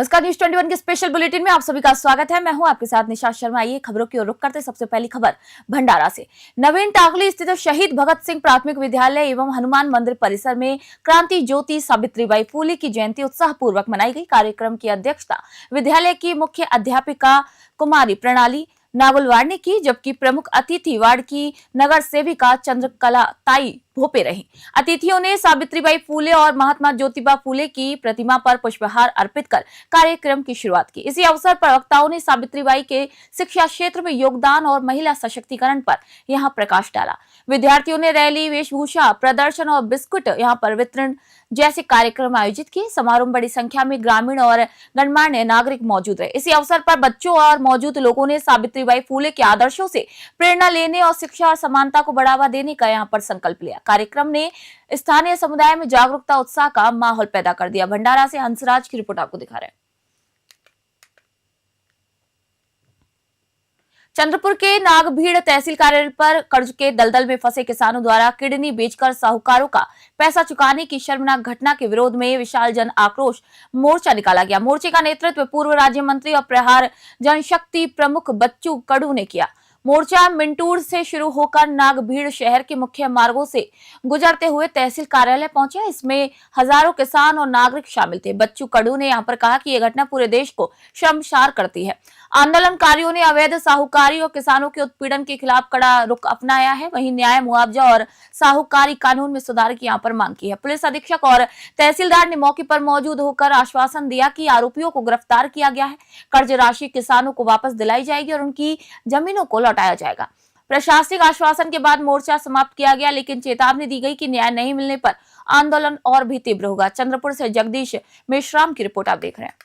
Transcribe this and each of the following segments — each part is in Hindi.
नमस्कार, न्यूज 21 के स्पेशल बुलेटिन में आप सभी का स्वागत है। मैं हूं आपके साथ निशा शर्मा। आइए खबरों की ओर रुख करते सबसे पहली खबर भंडारा से। नवीन टाकली स्थित शहीद भगत सिंह प्राथमिक विद्यालय एवं हनुमान मंदिर परिसर में क्रांति ज्योति सावित्रीबाई फूले की जयंती उत्साह पूर्वक मनाई गई। कार्यक्रम की अध्यक्षता विद्यालय की मुख्य अध्यापिका कुमारी प्रणाली नागुलवाड़ ने की, जबकि प्रमुख अतिथि वार्ड की नगर सेविका चंद्रकला ताई भोपे रही। अतिथियों ने सावित्रीबाई फूले और महात्मा ज्योतिबा फूले की प्रतिमा पर पुष्पहार अर्पित कर कार्यक्रम की शुरुआत की। इसी अवसर पर वक्ताओं ने सावित्रीबाई के शिक्षा क्षेत्र में योगदान और महिला सशक्तिकरण पर यहां प्रकाश डाला। विद्यार्थियों ने रैली, वेशभूषा प्रदर्शन और बिस्कुट यहां पर वितरण जैसे कार्यक्रम आयोजित किए। समारोह में बड़ी संख्या में ग्रामीण और गणमान्य नागरिक मौजूद रहे। इसी अवसर पर बच्चों और मौजूद लोगों ने सावित्रीबाई फूले के आदर्शों से प्रेरणा लेने और शिक्षा और समानता को बढ़ावा देने का यहां पर संकल्प लिया। कार्यक्रम ने स्थानीय समुदाय में जागरूकता, उत्साह का माहौल पैदा कर दिया। भंडारा से हंसराज की रिपोर्ट आपको दिखा रहे हैं। चंद्रपुर के नागभीड़ तहसील कार्यालय पर कर्ज के दलदल में फंसे किसानों द्वारा किडनी बेचकर साहूकारों का पैसा चुकाने की शर्मनाक घटना के विरोध में विशाल जन आक्रोश मोर्चा निकाला गया। मोर्चे का नेतृत्व पूर्व राज्य मंत्री और प्रहार जनशक्ति प्रमुख बच्चू कडू ने किया। मोर्चा मिंटूर से शुरू होकर नागभीड़ शहर के मुख्य मार्गों से गुजरते हुए तहसील कार्यालय पहुंचा। इसमें हजारों किसान और नागरिक शामिल थे। बच्चू कडू ने यहां पर कहा कि यह घटना पूरे देश को शर्मसार करती है। आंदोलनकारियों ने अवैध साहूकारी और किसानों के उत्पीड़न के खिलाफ कड़ा रुख अपनाया है। वहीं न्याय, मुआवजा और साहूकारी कानून में सुधार की यहां पर मांग की है। पुलिस अधीक्षक और तहसीलदार ने मौके पर मौजूद होकर आश्वासन दिया कि आरोपियों को गिरफ्तार किया गया है। कर्ज राशि किसानों को वापस दिलाई जाएगी और उनकी जमीनों को लौटाया जाएगा। प्रशासनिक आश्वासन के बाद मोर्चा समाप्त किया गया, लेकिन चेतावनी दी गई कि न्याय नहीं मिलने पर आंदोलन और भी तीव्र होगा। चंद्रपुर से जगदीश मेश्राम की रिपोर्ट आप देख रहे हैं।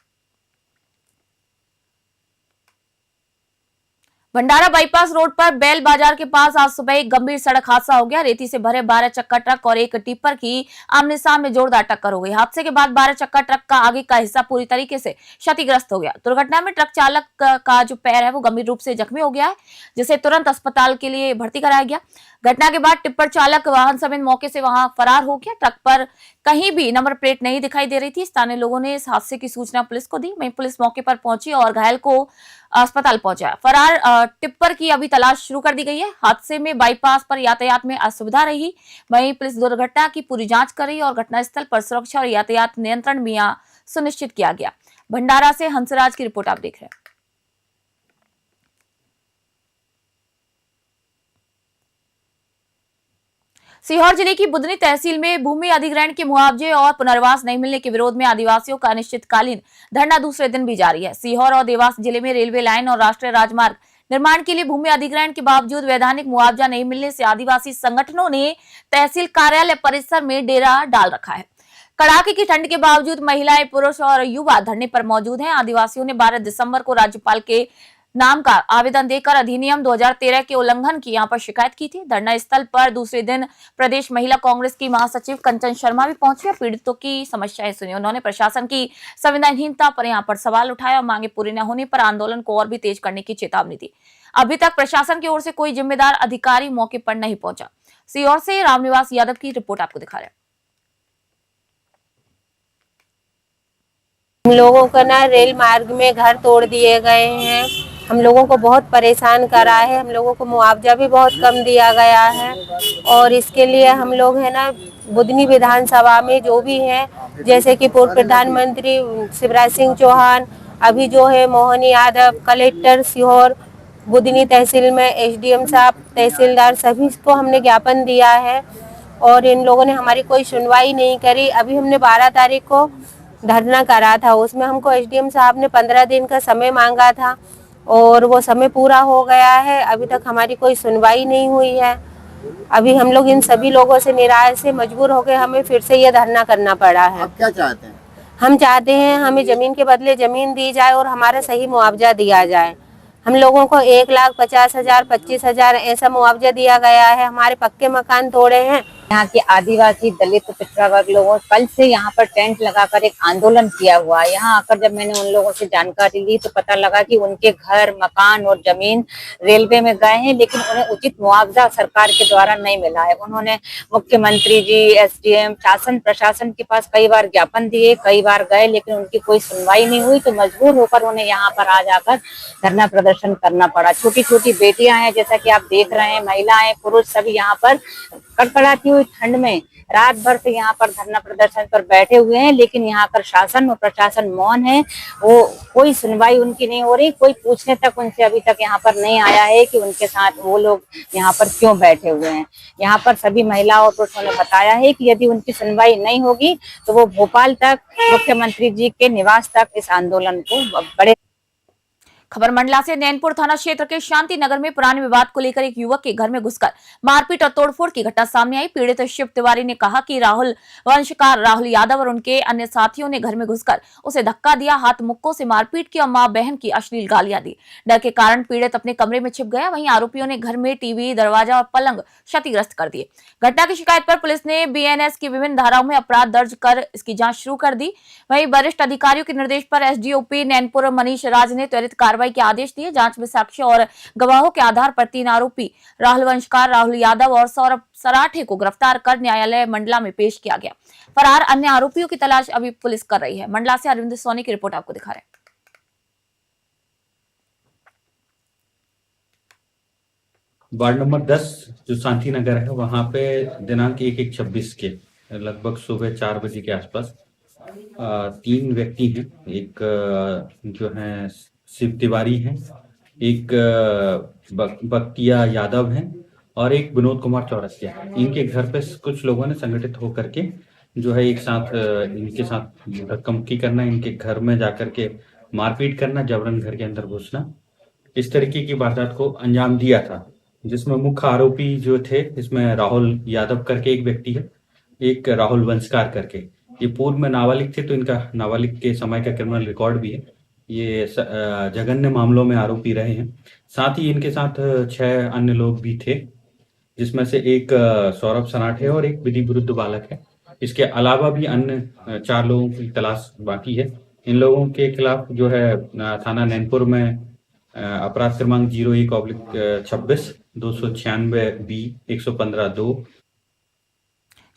भंडारा बाईपास रोड पर बैल बाजार के पास आज सुबह एक गंभीर सड़क हादसा हो गया। रेती से भरे 12 चक्का ट्रक और एक टिप्पर की आमने सामने जोरदार टक्कर हो गई। हादसे के बाद 12 चक्का ट्रक का आगे का हिस्सा पूरी तरीके से क्षतिग्रस्त हो गया। दुर्घटना में ट्रक चालक का जो पैर है वो गंभीर रूप से जख्मी हो गया है, जिसे तुरंत अस्पताल के लिए भर्ती कराया गया। घटना के बाद टिप्पर चालक वाहन समेत मौके से वहां फरार हो गया। ट्रक पर कहीं भी नंबर प्लेट नहीं दिखाई दे रही थी। स्थानीय लोगों ने इस हादसे की सूचना पुलिस को दी। वहीं पुलिस मौके पर पहुंची और घायल को अस्पताल पहुंचाया। फरार टिप्पर की अभी तलाश शुरू कर दी गई है। हादसे में बाईपास पर यातायात में असुविधा रही। वहीं पुलिस दुर्घटना की पूरी जांच कर रही है और घटनास्थल पर सुरक्षा और यातायात नियंत्रण भी सुनिश्चित किया गया। भंडारा से हंसराज की रिपोर्ट आप देख रहे हैं। सीहोर जिले की बुधनी तहसील में भूमि अधिग्रहण के मुआवजे और पुनर्वास नहीं मिलने के विरोध में आदिवासियों का अनिश्चितकालीन धरना दूसरे दिन भी जारी है। सीहोर और देवास जिले में रेलवे लाइन और राष्ट्रीय राजमार्ग निर्माण के लिए भूमि अधिग्रहण के बावजूद वैधानिक मुआवजा नहीं मिलने से आदिवासी संगठनों ने तहसील कार्यालय परिसर में डेरा डाल रखा है। कड़ाके की ठंड के बावजूद महिलाएं, पुरुष और युवा धरने पर मौजूद हैं। आदिवासियों ने 12 दिसंबर को राज्यपाल के नाम का आवेदन देकर अधिनियम 2013 के उल्लंघन की यहां पर शिकायत की थी। धरना स्थल पर दूसरे दिन प्रदेश महिला कांग्रेस की महासचिव कंचन शर्मा भी पहुंची और पीड़ितों की समस्याएं सुनी। उन्होंने प्रशासन की संवेदनहीनता पर यहां पर सवाल उठाया और मांगे पूरी न होने पर आंदोलन को और भी तेज करने की चेतावनी दी। अभी तक प्रशासन की ओर से कोई जिम्मेदार अधिकारी मौके पर नहीं पहुंचा। सीहोर से रामनिवास यादव की रिपोर्ट आपको दिखा रहे हैं। हम लोगों का ना रेल मार्ग में घर तोड़ दिए गए हैं। हम लोगों को बहुत परेशान करा है। हम लोगों को मुआवजा भी बहुत कम दिया गया है और इसके लिए हम लोग है ना बुधनी विधानसभा में जो भी हैं, जैसे कि पूर्व प्रधानमंत्री शिवराज सिंह चौहान, अभी जो है मोहन यादव, कलेक्टर सीहोर, बुधनी तहसील में एसडीएम साहब, तहसीलदार, सभी को हमने ज्ञापन दिया है और इन लोगों ने हमारी कोई सुनवाई नहीं करी। अभी हमने 12 तारीख को धरना करा था, उसमें हमको एसडीएम साहब ने 15 दिन का समय मांगा था और वो समय पूरा हो गया है। अभी तक हमारी कोई सुनवाई नहीं हुई है। अभी हम लोग इन सभी लोगों से निराश से मजबूर हो गए, हमें फिर से ये धरना करना पड़ा है। आप क्या चाहते हैं? हम चाहते हैं हमें जमीन के बदले जमीन दी जाए और हमारा सही मुआवजा दिया जाए। हम लोगों को 1,50,000, 25,000 ऐसा मुआवजा दिया गया है। हमारे पक्के मकान तोड़े हैं यहाँ के आदिवासी दलित पिछड़ा वर्ग लोगों कल से यहाँ पर टेंट लगाकर एक आंदोलन किया हुआ है। यहाँ आकर जब मैंने उन लोगों से जानकारी ली तो पता लगा कि उनके घर, मकान और जमीन रेलवे में गए हैं, लेकिन उन्हें उचित मुआवजा सरकार के द्वारा नहीं मिला है। उन्होंने मुख्यमंत्री जी, एसडीएम, शासन प्रशासन के पास कई बार ज्ञापन दिए, कई बार गए, लेकिन उनकी कोई सुनवाई नहीं हुई। तो मजबूर होकर उन्हें यहाँ पर आ जाकर धरना प्रदर्शन करना पड़ा। छोटी छोटी बेटियां हैं, जैसा कि आप देख रहे हैं, महिलाएं, पुरुष सभी यहाँ पर कड़कड़ाती हुई ठंड में रात भर से यहाँ पर धरना प्रदर्शन पर बैठे हुए हैं, लेकिन यहाँ पर शासन और प्रशासन मौन है। वो कोई सुनवाई उनकी नहीं हो रही, कोई पूछने तक उनसे अभी तक यहाँ पर नहीं आया है कि उनके साथ वो लोग यहाँ पर क्यों बैठे हुए हैं। यहाँ पर सभी महिलाओं और पुरुषों ने बताया है कि यदि उनकी सुनवाई नहीं होगी तो वो भोपाल तक, मुख्यमंत्री जी के निवास तक इस आंदोलन को बड़े। खबर मंडला से। नैनपुर थाना क्षेत्र के शांति नगर में पुराने विवाद को लेकर एक युवक के घर में घुसकर मारपीट और तोड़फोड़ की घटना सामने आई। पीड़ित शिव तिवारी ने कहा कि राहुल वंशकार राहुल यादव और उनके अन्य साथियों ने घर में घुसकर उसे धक्का दिया, हाथ मुक्कों से मारपीट की और मां बहन की अश्लील गालियां दी। डर के कारण पीड़ित अपने कमरे में छिप गया। वहीं आरोपियों ने घर में टीवी, दरवाजा और पलंग क्षतिग्रस्त कर दिए। घटना की शिकायत पर पुलिस ने बीएनएस की विभिन्न धाराओं में अपराध दर्ज कर इसकी जांच शुरू कर दी। वहीं वरिष्ठ अधिकारियों के निर्देश पर एसडीओपी नैनपुर मनीष राज ने त्वरित कार्रवाई के आदेश दिए। जांच में साक्ष्य और गवाहों के आधार पर 3 आरोपी राहुल वंशकार, राहुल यादव और सौरभ सराठे को गिरफ्तार कर न्यायालय मंडला में पेश किया गया। फरार अन्य आरोपियों की तलाश अभी पुलिस कर रही है। मंडला से अरविंद सोनी की रिपोर्ट आपको दिखा रहे हैं। वार्ड नंबर 10 जो शांति नगर है, वहां पे दिनांक 1/1/26 के लगभग सुबह 4 बजे के आसपास 3 व्यक्ति हैं। एक जो है शिव तिवारी हैं, एक बख्तिया यादव हैं और एक विनोद कुमार चौरसिया। इनके घर पे कुछ लोगों ने संगठित होकर के जो है एक साथ इनके साथ धक्का-मुक्की करना, इनके घर में जाकर के मारपीट करना, जबरन घर के अंदर घुसना, इस तरीके की वारदात को अंजाम दिया था। जिसमें मुख्य आरोपी जो थे, इसमें राहुल यादव करके एक व्यक्ति है, एक राहुल वंशकार करके। ये पूर्व में नाबालिग थे, तो इनका नाबालिग के समय का क्रिमिनल रिकॉर्ड भी है। ये जघन्य मामलों में आरोपी रहे हैं। साथ ही इनके साथ 6 अन्य लोग भी थे, जिसमें से एक सौरभ सराठे और एक विधि विरुद्ध बालक है। इसके अलावा भी अन्य 4 लोगों की तलाश बाकी है। इन लोगों के खिलाफ जो है थाना नैनपुर में अपराध क्रमांक 01/26 296 बी 115-2।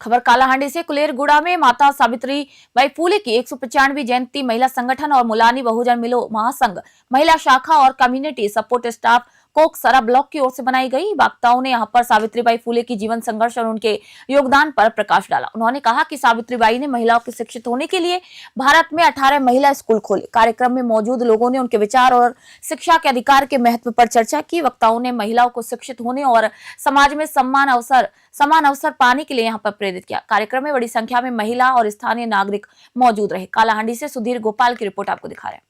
खबर कालाहांडी से। कुलेरगुड़ा में माता सावित्री बाई फूले की 195वीं जयंती महिला संगठन और मुलानी बहुजन मिलो महासंघ महिला शाखा और कम्युनिटी सपोर्ट स्टाफ कोकसरा ब्लॉक की ओर से बनाई गई। वक्ताओं ने यहां पर सावित्रीबाई फूले की जीवन संघर्ष और उनके योगदान पर प्रकाश डाला। उन्होंने कहा कि सावित्रीबाई ने महिलाओं के शिक्षित होने के लिए भारत में 18 महिला स्कूल खोले। कार्यक्रम में मौजूद लोगों ने उनके विचार और शिक्षा के अधिकार के महत्व पर चर्चा की। वक्ताओं ने महिलाओं को शिक्षित होने और समाज में समान अवसर पाने के लिए यहाँ पर प्रेरित किया। कार्यक्रम में बड़ी संख्या में महिला और स्थानीय नागरिक मौजूद रहे। कालाहांडी से सुधीर गोपाल की रिपोर्ट आपको दिखा रहे हैं।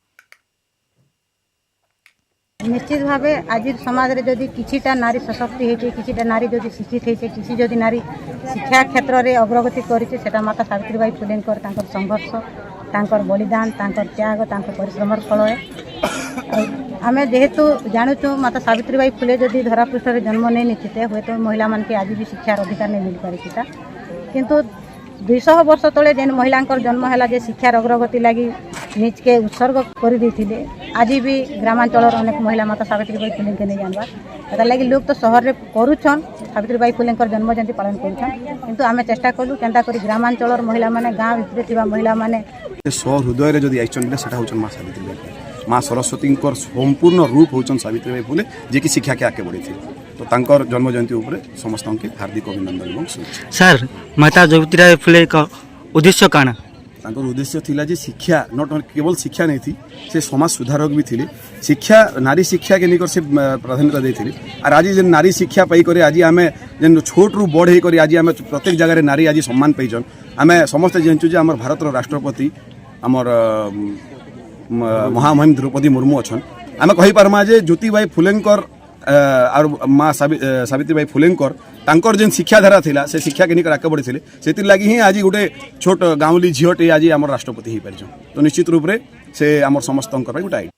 निश्चित भाव आज समाज रे जदि किछिटा नारी सशक्ति होइछे, किछिटा नारी जदि शिक्षित होइछे, किछि जदि नारी शिक्षा क्षेत्र रे अग्रगति करिछे, सेटा माता सावित्रीबाई फुलेंकर तांकर संघर्ष, तांकर बलिदान, तांकर त्याग, तांकर परिश्रमर फल है। आमे जेहेतु जानूछु माता सावित्रीबाई फुले जदि धरापृष्ठ रे जन्म नहीं निश्चित हुए तो महिला मान के आज भी शिक्षार अधिकार नहीं मिल पारिता, किंतु 200 वर्ष तले जेन महिलांकर जन्म है जे शिक्षार अग्रगति लगी निज के उत्सर्ग कर देथिले, आज भी ग्रामांचल अनेक महिला माता सावित्रीबाई फुले के नहीं जानवा। तार लगी लोग तो शहर रे करूछन सावित्रीबाई फुलेंकर जन्म जयंती पालन करूछन, किंतु आमे चेष्टा कलु केनता करी ग्रामांचल महिला माने गाँव भितर थिबा महिला माने सहृदय रे जदि आइछन सेटा होछन मां सावित्रीबाई, मां सरस्वती संपूर्ण रूप होछन सावित्रीबाई फुले, जे कि शिक्षा के आगे बढ़ी थी। तो तांकर जन्म जयंती उपरे समस्त के हार्दिक अभिनंदन एवं शुभेच्छा। सर, माता सावित्रीबाई फुले का उद्देश्य काना? तांकर उद्देश्य थिला जे शिक्षा नॉट केवल शिक्षा नहीं थी, से समाज सुधारक भी थिले। शिक्षा नारी शिक्षा के निकर से प्राधान्यता देथिले। और आज जे नारी शिक्षा पाई करे आज आमे जेन छोट रु बड़ हे करे आज आमे प्रत्येक जगह रे नारी आज सम्मान पाइछन। आमे समस्त जानछु जे हमर भारत रो राष्ट्रपति हमर महामहिम द्रौपदी मुर्मू अच्छन। आमे कहि पारमा जे ज्योतिबाई फुलेंकर और माँ सावित्रीबाई फुलेंकर तांकर जेन शिक्षाधारा थिला से शिक्षा के निकर आगे बढ़ी थिले, सेतिर लागि ही आज गोटे छोट गाँवली झीटे आज आम राष्ट्रपति हो पारिछन। तो निश्चित रूप से आम समस्त गोटे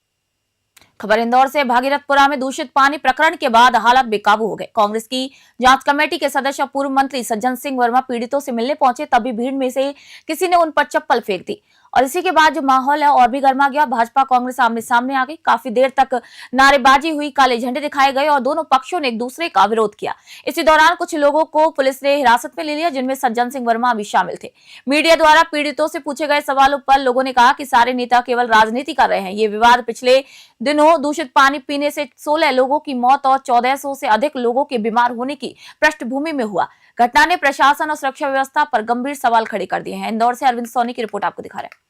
खबर इंदौर से। भागीरथपुरा में दूषित पानी प्रकरण के बाद हालात बेकाबू हो गए। कांग्रेस की जांच कमेटी के सदस्य और पूर्व मंत्री सज्जन सिंह वर्मा पीड़ितों से मिलने पहुंचे, तभी भीड़ में से किसी ने उन पर चप्पल फेंक दी और इसी के बाद जो माहौल है और भी गर्मा गया। भाजपा कांग्रेस आमने सामने आ गई। काफी देर तक नारेबाजी हुई, काले झंडे दिखाए गए और दोनों पक्षों ने एक दूसरे का विरोध किया। इसी दौरान कुछ लोगों को पुलिस ने हिरासत में ले लिया, जिनमें सज्जन सिंह वर्मा भी शामिल थे। मीडिया द्वारा पीड़ितों से पूछे गए सवालों पर लोगों ने कहा कि सारे नेता केवल राजनीति कर रहे हैं। ये विवाद पिछले दिनों दूषित पानी पीने से 16 लोगों की मौत और 1400 से अधिक लोगों के बीमार होने की पृष्ठभूमि में हुआ। घटना ने प्रशासन और सुरक्षा व्यवस्था पर गंभीर सवाल खड़े कर दिए हैं। इंदौर से अरविंद सोनी की रिपोर्ट आपको दिखा रहे हैं।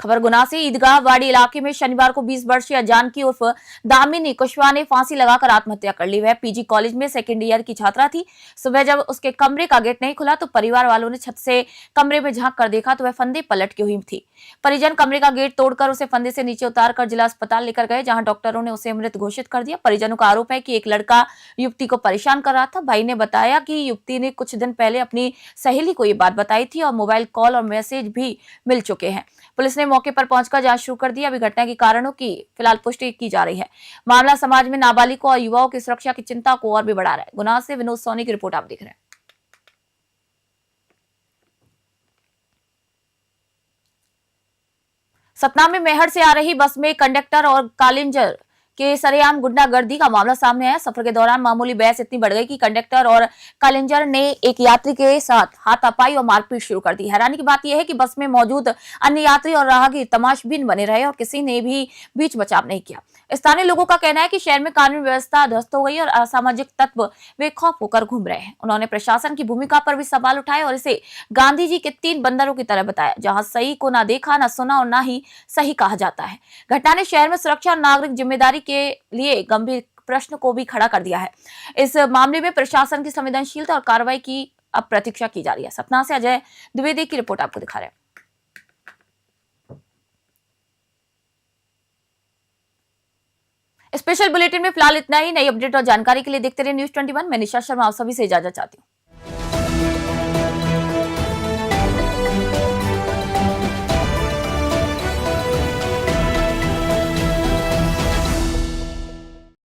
खबर गुना से। ईदगाह वाड़ी इलाके में शनिवार को 20 वर्षीय जानकी उर्फ दामिनी कुशवाहा ने फांसी लगाकर आत्महत्या कर ली। वह पीजी कॉलेज में सेकेंड ईयर की छात्रा थी। सुबह जब उसके कमरे का गेट नहीं खुला तो परिवार वालों ने छत से कमरे में झांक कर देखा तो वह फंदे पलट हुई थी। परिजन कमरे का गेट तोड़कर उसे फंदे से नीचे उतारकर जिला अस्पताल लेकर गए, जहां डॉक्टरों ने उसे मृत घोषित कर दिया। परिजनों का आरोप है कि एक लड़का युवती को परेशान कर रहा था। भाई ने बताया कि युवती ने कुछ दिन पहले अपनी सहेली को ये बात बताई थी और मोबाइल कॉल और मैसेज भी मिल चुके हैं। पुलिस ने मौके पर पहुंचकर जांच शुरू कर दी। अभी घटना के कारणों की फिलहाल पुष्टि की जा रही है। मामला समाज में नाबालिगों और युवाओं की सुरक्षा की चिंता को और भी बढ़ा रहा है। गुना से विनोद सोनी की रिपोर्ट आप देख रहे हैं। सतना में मेहर से आ रही बस में कंडक्टर और कालिंजर के सरेआम गुंडागर्दी का मामला सामने आया। सफर के दौरान मामूली बहस इतनी बढ़ गई कि कंडक्टर और कालिंजर ने एक यात्री के साथ हाथापाई और मारपीट शुरू कर दी। हैरानी की बात यह है कि बस में मौजूद अन्य यात्री और राहगीर तमाशबीन बने रहे और किसी ने भी बीच बचाव नहीं किया। स्थानीय लोगों का कहना है कि शहर में कानून व्यवस्था ध्वस्त हो गई और असामाजिक तत्व बेखौफ होकर घूम रहे हैं। उन्होंने प्रशासन की भूमिका पर भी सवाल उठाए और इसे गांधी जी के 3 बंदरों की तरह बताया, जहां सही को ना देखा, ना सुना और ना ही सही कहा जाता है। घटना ने शहर में सुरक्षा और नागरिक जिम्मेदारी के लिए गंभीर प्रश्न को भी खड़ा कर दिया है। इस मामले में प्रशासन की संवेदनशीलता और कार्रवाई की अब प्रतीक्षा की जा रही है। सतना से अजय द्विवेदी की रिपोर्ट आपको दिखा रहे हैं। स्पेशल बुलेटिन में फिलहाल इतना ही। नई अपडेट और जानकारी के लिए देखते रहिए न्यूज़ 21। मैं निशा शर्मा आप सभी से इजाजत चाहती हूँ।